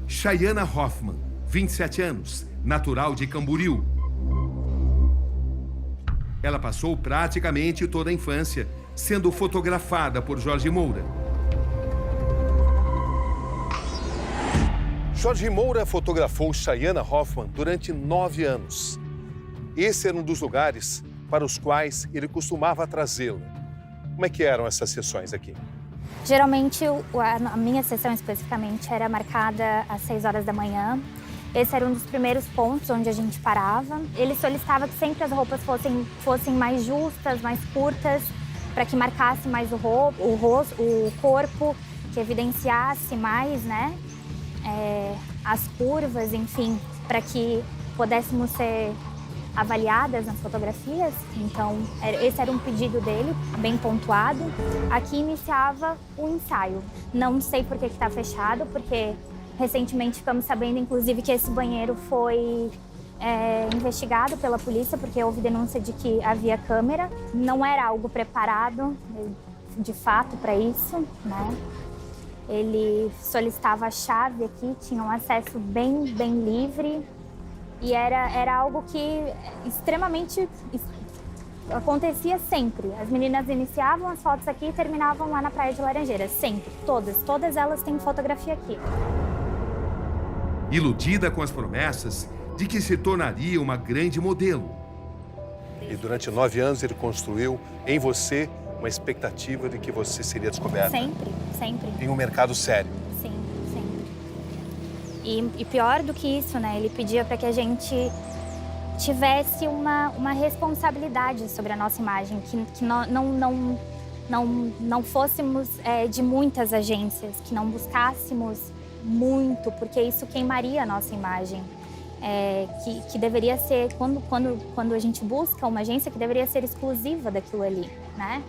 Chayana Hoffman, 27 anos, natural de Camboriú. Ela passou praticamente toda a infância sendo fotografada por Jorge Moura. Jorge Moura fotografou Chayana Hoffman durante 9 anos. Esse era um dos lugares para os quais ele costumava trazê-la. Como é que eram essas sessões aqui? Geralmente, a minha sessão especificamente era marcada às 6 horas da manhã. Esse era um dos primeiros pontos onde a gente parava. Ele solicitava que sempre as roupas fossem mais justas, mais curtas, para que marcasse mais o rosto, o corpo, que evidenciasse mais, né? As curvas, enfim, para que pudéssemos ser avaliadas nas fotografias. Então, esse era um pedido dele, bem pontuado. Aqui iniciava o ensaio. Não sei por que está fechado, porque recentemente ficamos sabendo, inclusive, que esse banheiro foi investigado pela polícia, porque houve denúncia de que havia câmera. Não era algo preparado, de fato, para isso, né? Ele solicitava a chave aqui, tinha um acesso bem livre. E era algo que extremamente acontecia sempre. As meninas iniciavam as fotos aqui e terminavam lá na Praia de Laranjeiras, sempre. Todas elas têm fotografia aqui. Iludida com as promessas de que se tornaria uma grande modelo. E durante 9 anos ele construiu em você uma expectativa de que você seria descoberta. Sempre. Em um mercado sério. Sim, sempre. E pior do que isso, né? Ele pedia para que a gente tivesse uma responsabilidade sobre a nossa imagem, que não fôssemos de muitas agências, que não buscássemos muito, porque isso queimaria a nossa imagem. Que deveria ser, quando a gente busca uma agência, que deveria ser exclusiva daquilo ali, né?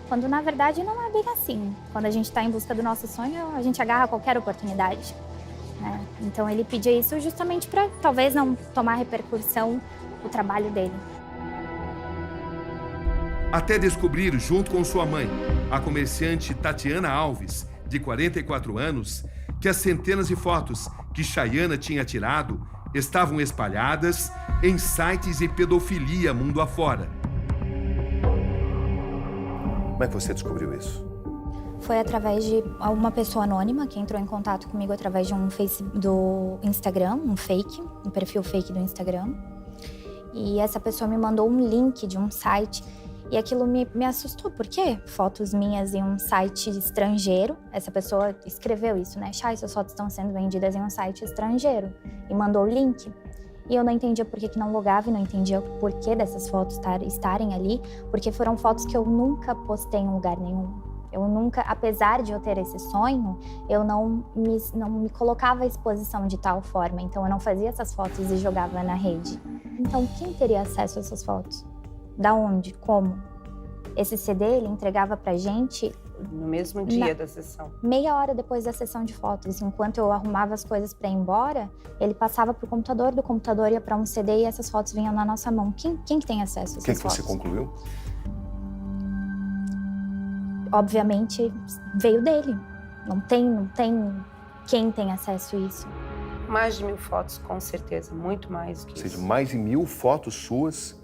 Quando, na verdade, não é bem assim. Quando a gente está em busca do nosso sonho, a gente agarra qualquer oportunidade, né? Então, ele pedia isso justamente para, talvez, não tomar repercussão o trabalho dele. Até descobrir, junto com sua mãe, a comerciante Tatiana Alves, de 44 anos, que as centenas de fotos que Chayana tinha tirado estavam espalhadas em sites de pedofilia mundo afora. Como é que você descobriu isso? Foi através de uma pessoa anônima que entrou em contato comigo através de do Instagram, um perfil fake do Instagram. E essa pessoa me mandou um link de um site e aquilo me assustou. Por quê? Fotos minhas em um site estrangeiro. Essa pessoa escreveu isso, né? Chay, suas fotos estão sendo vendidas em um site estrangeiro. E mandou o link. E eu não entendia por que não logava e não entendia o porquê dessas fotos estarem ali, porque foram fotos que eu nunca postei em lugar nenhum. Eu nunca, apesar de eu ter esse sonho, eu não me colocava à exposição de tal forma. Então eu não fazia essas fotos e jogava na rede. Então quem teria acesso a essas fotos? Da onde? Como? Esse CD ele entregava pra gente no mesmo dia da sessão. Meia hora depois da sessão de fotos. Enquanto eu arrumava as coisas para ir embora, ele passava pro computador, do computador ia para um CD e essas fotos vinham na nossa mão. Quem que tem acesso a essas fotos? O que você concluiu? Obviamente veio dele. Não tem quem tem acesso a isso. Mais de 1000 fotos, com certeza. Muito mais que isso. Ou seja, mais de 1000 fotos suas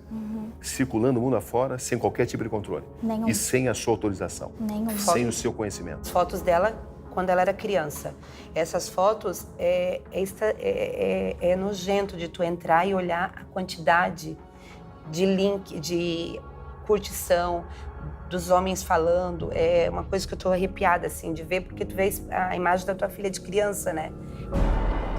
circulando o mundo afora sem qualquer tipo de controle. Nenhum. E sem a sua autorização. Nenhum. Sem o seu conhecimento. As fotos dela quando ela era criança. Essas fotos é nojento de tu entrar e olhar a quantidade de link, de curtição, dos homens falando. É uma coisa que eu tô arrepiada, assim, de ver, porque tu vês a imagem da tua filha de criança, né?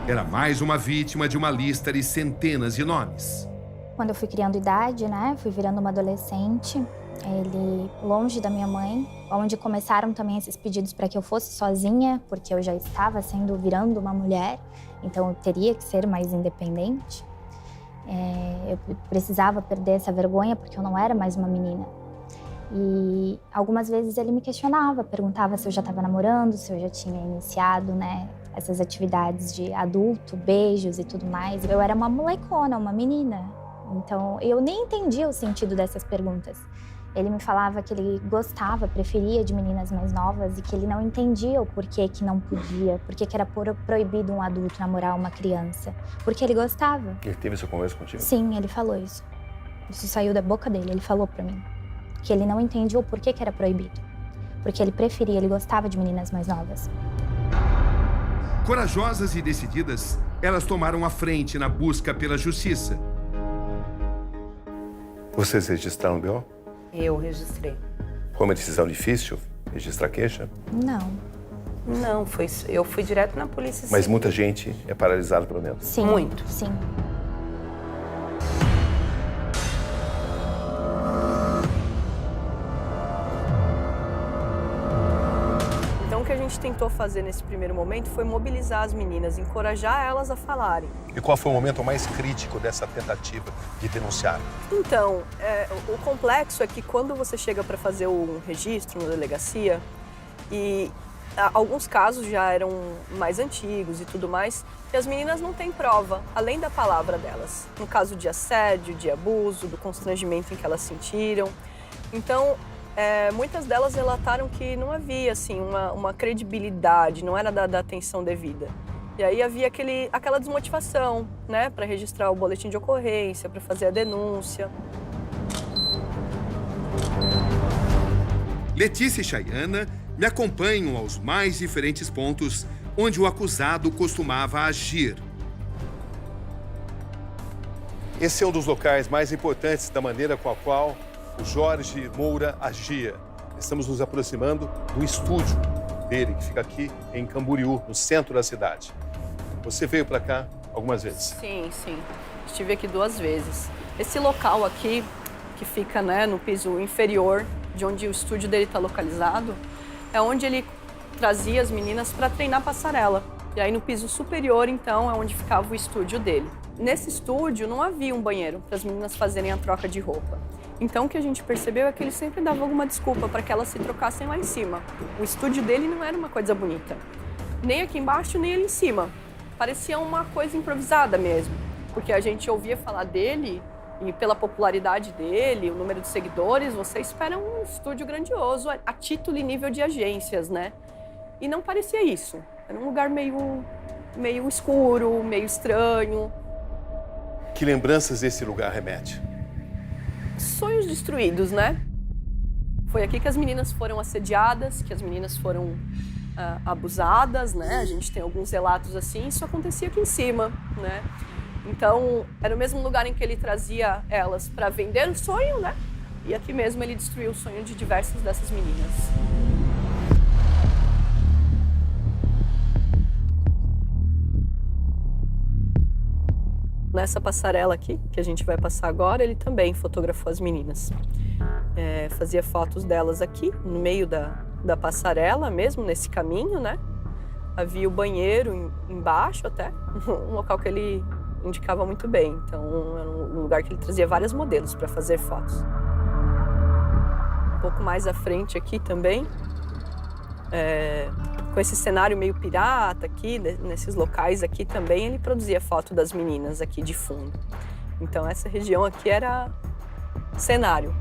Era mais uma vítima de uma lista de centenas de nomes. Quando eu fui criando idade, né, fui virando uma adolescente, ele longe da minha mãe, onde começaram também esses pedidos para que eu fosse sozinha, porque eu já estava virando uma mulher, então eu teria que ser mais independente. Eu precisava perder essa vergonha, porque eu não era mais uma menina. E algumas vezes ele me questionava, perguntava se eu já estava namorando, se eu já tinha iniciado, né, essas atividades de adulto, beijos e tudo mais. Eu era uma molecona, uma menina. Então, eu nem entendia o sentido dessas perguntas. Ele me falava que ele gostava, preferia de meninas mais novas e que ele não entendia o porquê que não podia, porquê que era proibido um adulto namorar uma criança, porque ele gostava. Ele teve essa conversa contigo? Sim, ele falou isso. Isso saiu da boca dele, ele falou pra mim. Que ele não entendia o porquê que era proibido. Porque ele preferia, ele gostava de meninas mais novas. Corajosas e decididas, elas tomaram a frente na busca pela justiça. Vocês registraram o BO? Eu registrei. Foi uma decisão difícil registrar queixa? Não. Não, eu fui direto na polícia. Mas Civil. muita gente é paralisada pelo medo. Sim. Muito. Sim. Então, o que a gente tentou fazer nesse primeiro momento foi mobilizar as meninas, encorajar elas a falarem. E qual foi o momento mais crítico dessa tentativa de denunciar? Então, o complexo é que quando você chega para fazer um registro na delegacia, e alguns casos já eram mais antigos e tudo mais, e as meninas não têm prova, além da palavra delas. No caso de assédio, de abuso, do constrangimento em que elas sentiram. Então, muitas delas relataram que não havia assim, uma credibilidade, não era dada a atenção devida. E aí havia aquela desmotivação, né, para registrar o boletim de ocorrência, para fazer a denúncia. Letícia e Chayana me acompanham aos mais diferentes pontos onde o acusado costumava agir. Esse é um dos locais mais importantes da maneira com a qual o Jorge Moura agia. Estamos nos aproximando do estúdio dele, que fica aqui em Camboriú, no centro da cidade. Você veio para cá algumas vezes? Sim, sim. Estive aqui 2 vezes. Esse local aqui, que fica, né, no piso inferior, de onde o estúdio dele está localizado, é onde ele trazia as meninas para treinar passarela. E aí no piso superior, então, é onde ficava o estúdio dele. Nesse estúdio não havia um banheiro para as meninas fazerem a troca de roupa. Então o que a gente percebeu é que ele sempre dava alguma desculpa para que elas se trocassem lá em cima. O estúdio dele não era uma coisa bonita. Nem aqui embaixo, nem ali em cima. Parecia uma coisa improvisada mesmo. Porque a gente ouvia falar dele e pela popularidade dele, o número de seguidores, você espera um estúdio grandioso a título e nível de agências, né? E não parecia isso. Era um lugar meio escuro, meio estranho. Que lembranças esse lugar remete? Sonhos destruídos, né? Foi aqui que as meninas foram assediadas, que as meninas foram abusadas, né? A gente tem alguns relatos assim, isso acontecia aqui em cima, né? Então, era o mesmo lugar em que ele trazia elas para vender o sonho, né? E aqui mesmo ele destruiu o sonho de diversas dessas meninas. Nessa passarela aqui, que a gente vai passar agora, ele também fotografou as meninas. Fazia fotos delas aqui, no meio da passarela, mesmo nesse caminho, né? Havia o banheiro embaixo até, um local que ele indicava muito bem. Então, era um lugar que ele trazia vários modelos para fazer fotos. Um pouco mais à frente aqui também, com esse cenário meio pirata aqui, nesses locais aqui também, ele produzia foto das meninas aqui de fundo. Então, essa região aqui era cenário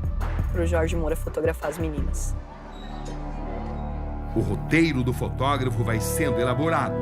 para o Jorge Moura fotografar as meninas. O roteiro do fotógrafo vai sendo elaborado.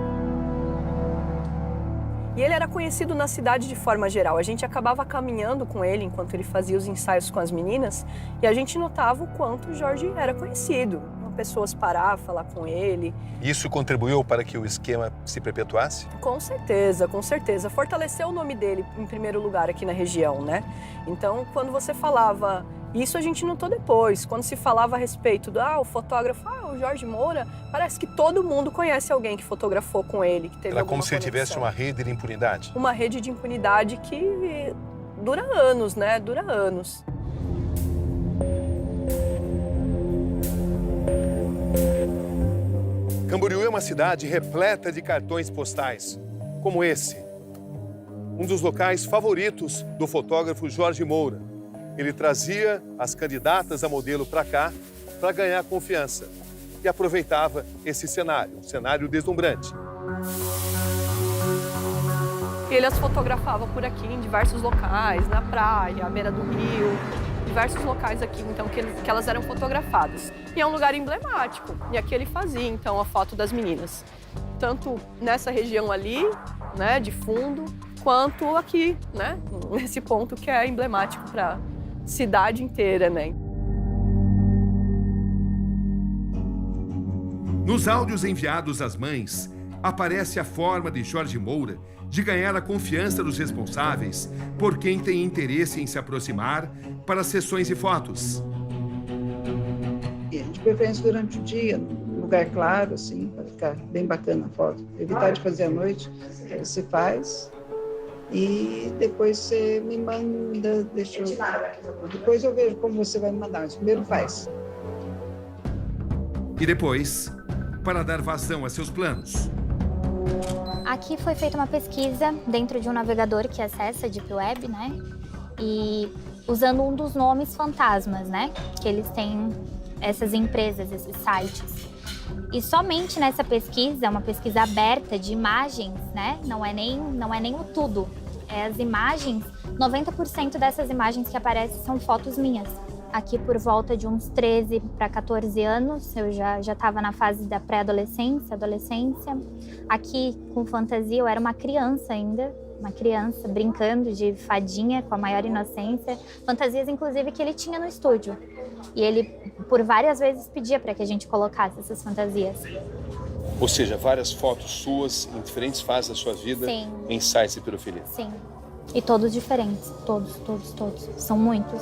E ele era conhecido na cidade de forma geral. A gente acabava caminhando com ele enquanto ele fazia os ensaios com as meninas e a gente notava o quanto o Jorge era conhecido. Pessoas parar, falar com ele. Isso contribuiu para que o esquema se perpetuasse? Com certeza, com certeza. Fortaleceu o nome dele em primeiro lugar aqui na região, né? Então, quando você falava... Isso a gente notou depois. Quando se falava a respeito do o fotógrafo, o Jorge Moura, parece que todo mundo conhece alguém que fotografou com ele, que teve Era alguma como se ele tivesse conexão. uma rede de impunidade. Uma rede de impunidade que dura anos, né? Dura anos. Camboriú é uma cidade repleta de cartões postais, como esse. Um dos locais favoritos do fotógrafo Jorge Moura. Ele trazia as candidatas a modelo para cá para ganhar confiança e aproveitava esse cenário, um cenário deslumbrante. Ele as fotografava por aqui, em diversos locais, na praia, à beira do rio. diversos locais aqui, então, que elas eram fotografadas. E é um lugar emblemático. E aqui ele fazia, então, a foto das meninas. Tanto nessa região ali, né, de fundo, quanto aqui, né, nesse ponto que é emblemático para a cidade inteira, né. Nos áudios enviados às mães, aparece a forma de Jorge Moura de ganhar a confiança dos responsáveis por quem tem interesse em se aproximar para sessões de fotos. E de preferência durante o dia, num lugar claro, assim, para ficar bem bacana a foto. Evitar de fazer à noite, você faz e depois você me manda, depois eu vejo como você vai me mandar, mas primeiro faz. E depois, para dar vazão a seus planos. Aqui foi feita uma pesquisa dentro de um navegador que acessa a Deep Web, né? E usando um dos nomes fantasmas, né? Que eles têm essas empresas, esses sites. E somente nessa pesquisa, uma pesquisa aberta de imagens, né? Não é nem o tudo. É as imagens, 90% dessas imagens que aparecem são fotos minhas. Aqui por volta de uns 13 para 14 anos, eu já estava na fase da pré-adolescência, adolescência. Aqui com fantasia eu era uma criança ainda, uma criança brincando de fadinha com a maior inocência. Fantasias inclusive que ele tinha no estúdio. E ele por várias vezes pedia para que a gente colocasse essas fantasias. Ou seja, várias fotos suas em diferentes fases da sua vida. Sim. Em sites de pedofilia. Sim. E todos diferentes, todos. São muitos.